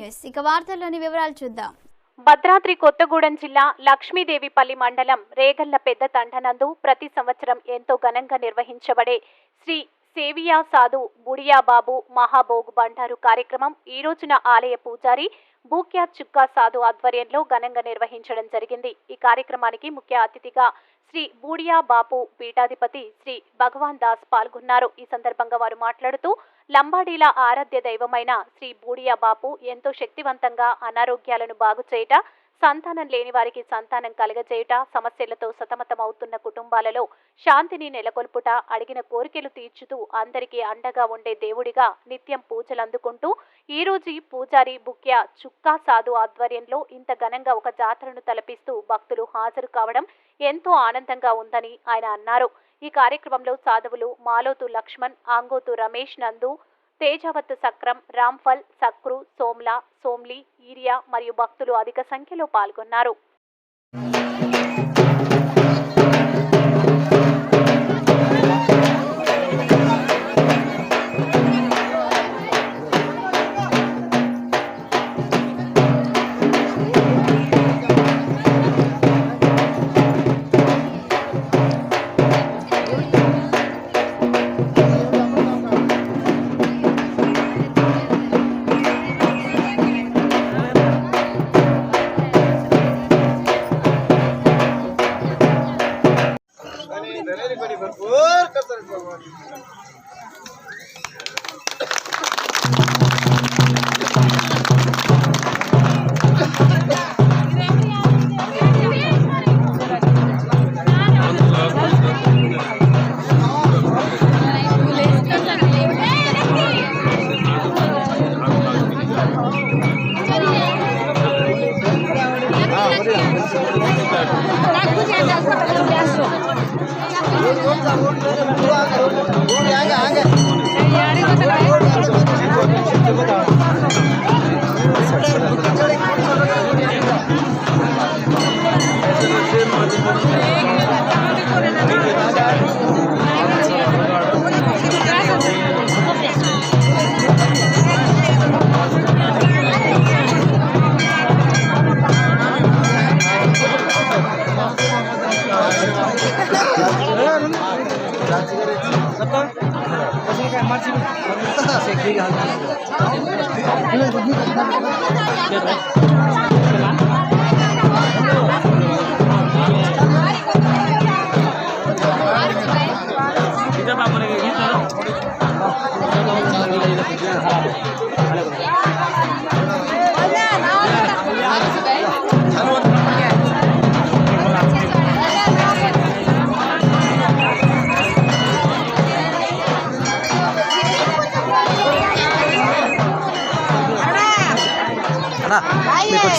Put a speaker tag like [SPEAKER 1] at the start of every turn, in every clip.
[SPEAKER 1] News ఇక వార్తల్లోని వివరాలు చూద్దాం.
[SPEAKER 2] భద్రాద్రి కొత్తగూడెం జిల్లా లక్ష్మీదేవిపల్లి మండలం రేగళ్ల పెద్ద తండనందు ప్రతి సంవత్సరం ఎంతో ఘనంగా నిర్వహించబడే శ్రీ సేవియా సాధు బుడియా బాబు మహాభోగ్ బండారు కార్యక్రమం ఈ రోజున ఆలయ పూజారి భూక్యాత్ చుక్కా సాధు ఆధ్వర్యంలో ఘనంగా నిర్వహించడం జరిగింది. ఈ కార్యక్రమానికి ముఖ్య అతిథిగా శ్రీ బూడియా బాపు పీఠాధిపతి శ్రీ భగవాన్ దాస్ పాల్గొన్నారు. ఈ సందర్భంగా వారు మాట్లాడుతూ లంబాడీల ఆరాధ్య దైవమైన శ్రీ బూడియా బాపు ఎంతో శక్తివంతంగా అనారోగ్యాలను బాగు చేయుట, సంతానం లేని వారికి సంతానం కలగజేయుట, సమస్యలతో సతమతమవుతున్న కుటుంబాలలో శాంతిని నెలకొల్పుట, అడిగిన కోరికలు తీర్చుతూ అందరికీ అండగా ఉండే దేవుడిగా నిత్యం పూజలు అందుకుంటూ ఈ రోజు పూజారి బుక్యా చుక్కా సాధు ఆధ్వర్యంలో ఇంత ఘనంగా ఒక జాతరను తలపిస్తూ భక్తులు హాజరు కావడం ఎంతో ఆనందంగా ఉందని ఆయన అన్నారు. ఈ కార్యక్రమంలో సాధువులు మాలోతు లక్ష్మణ్, ఆంగోతు రమేష్ నందు, తేజావత్ సక్రం, రాంఫల్, సక్రు, సోమ్లా, సోమ్లి, ఈరియా మరియు భక్తులు అధిక సంఖ్యలో పాల్గొన్నారు.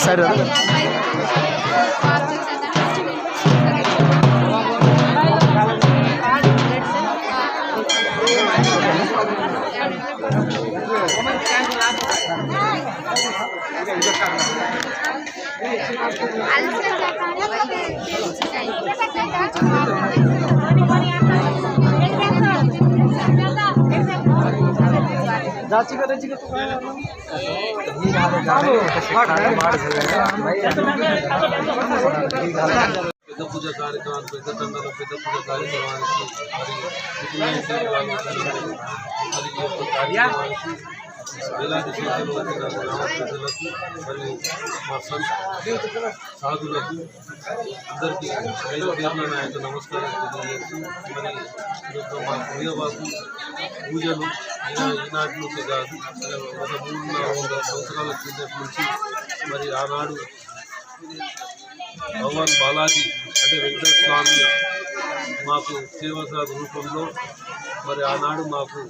[SPEAKER 3] సైడ్
[SPEAKER 4] పెద్ద పూజ కార్యక్రమాలు, పెద్ద తండాల పెద్ద పూజ కార్యక్రమానికి వేలాది సంఖ్యలో వచ్చిన గ్రామ ప్రజలకు మరియు మా సాధులకు అందరికీ పేరున నా యొక్క నమస్కారం తెలియజేస్తూ మరి మా పుణ్యవాసు పూజలు ఈనాటి నుంచి కాదు, ఒక 300 సంవత్సరాల కిందటి నుంచి మరి ఆనాడు భగవాన్ బాలాజీ అంటే వెంకటేశ్వర స్వామి మాకు సేవసాధ రూపంలో మరి ఆనాడు మాకు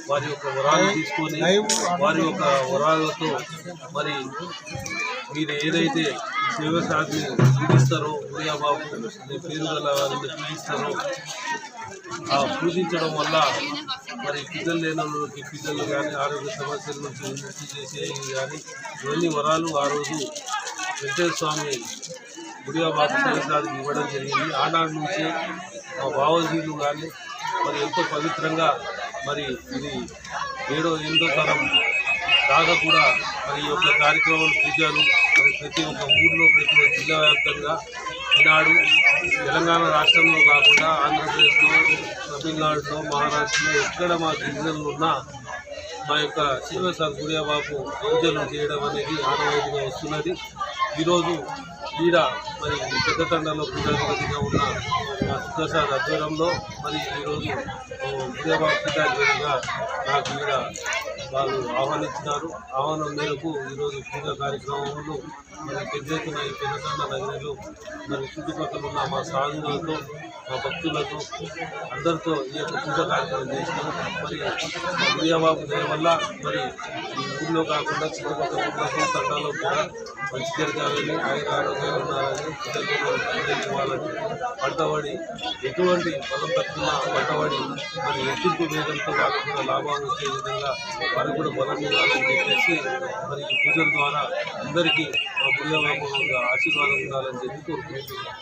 [SPEAKER 4] వారి యొక్క వరాలు తీసుకొని వారి యొక్క వరాలతో మరి మీరు ఏదైతే సేవసాధిని పూజిస్తారో, బుడియా బాబు పేరు గల వారిని పూజిస్తారో, ఆ పూజించడం వల్ల మరి పిల్లలు లేని పిల్లలు కానీ ఆరోగ్య సమస్యల నుంచి విముక్తి చేసేవి కానీ ఇవన్నీ వరాలు ఆ రోజు వెంకటేశ్వర స్వామి బుడియా బాబు సేవసాధికి ఇవ్వడం జరిగింది. ఆనాడు నుంచి మా బావజీలు కానీ మరి ఎంతో పవిత్రంగా మరి ఇది 7వ తరం దాకా కూడా మరి ఈ యొక్క కార్యక్రమాలు పూజలు మరి ప్రతి ఒక్క ఊర్లో ప్రతి ఒక్క జిల్లా వ్యాప్తంగా ఈనాడు తెలంగాణ రాష్ట్రంలో కాకుండా ఆంధ్రప్రదేశ్లో, తమిళనాడులో, మహారాష్ట్రలో ఎక్కడ మా గిరిజనులు ఉన్నా మా యొక్క శివసాద్ బుడియాబాబు పూజలు చేయడం అనేది ఆనవాయితీగా వస్తున్నది. ఈరోజు ఈడ మరి పెద్ద తండలో పూజాధిపతిగా ఉన్న మా సిద్ధసాద్ ఆధ్వర్యంలో మరి ఈరోజు బుడియాబాబు పూజాధిపతిగా నాకు ఈడ వాళ్ళు ఆహ్వానించినారు. ఆహ్వానం మేరకు ఈరోజు పూజా కార్యక్రమంలో మరి పెద్ద ఎత్తున ఈ పెద్దతండ నగరిలో మరి చుట్టుపక్కల ఉన్న మా సాధువులతో, మా భక్తులతో అందరితో ఈ యొక్క పూజా కార్యక్రమం చేసినాము. మరి మా బుడియాబాబు దయ వల్ల మరి ఈ ఊళ్ళో కాకుండా చుట్టుపక్కల ఊళ్ళో తండాలో కూడా మంచి జరగాలని, ఆయన ఆరోగ్యంగా ఉండాలని, పిల్లలు ఇవ్వాలని, పంటవాడి ఎటువంటి పొలం తక్కువ పంటవాడి మరి ఎత్తింపు వేగంతో వాళ్ళకు కూడా లాభం వచ్చే విధంగా వారికి కూడా బలం ఇవ్వాలని చెప్పేసి మరి ఈ పూజల ద్వారా అందరికీ మా బుడియాబాబు ఆశీర్వాదం ఉండాలని చెప్పి కోరుకుంటున్నాను.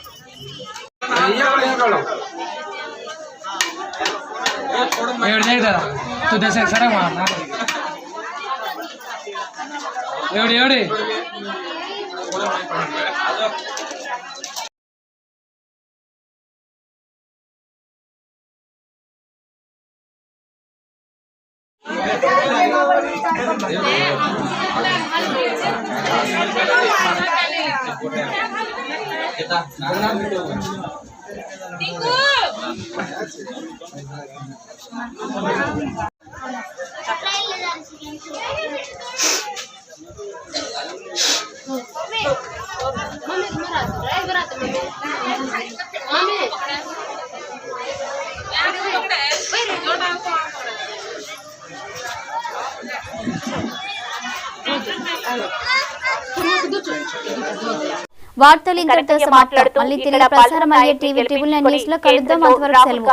[SPEAKER 1] వార్తలు ఇంతటితో సమాప్తం. మళ్ళీ తిరిగి ప్రసారం అయ్యే టీవీ 9 న్యూస్ లో కలుద్దాం. అంతవరకు సెలవు.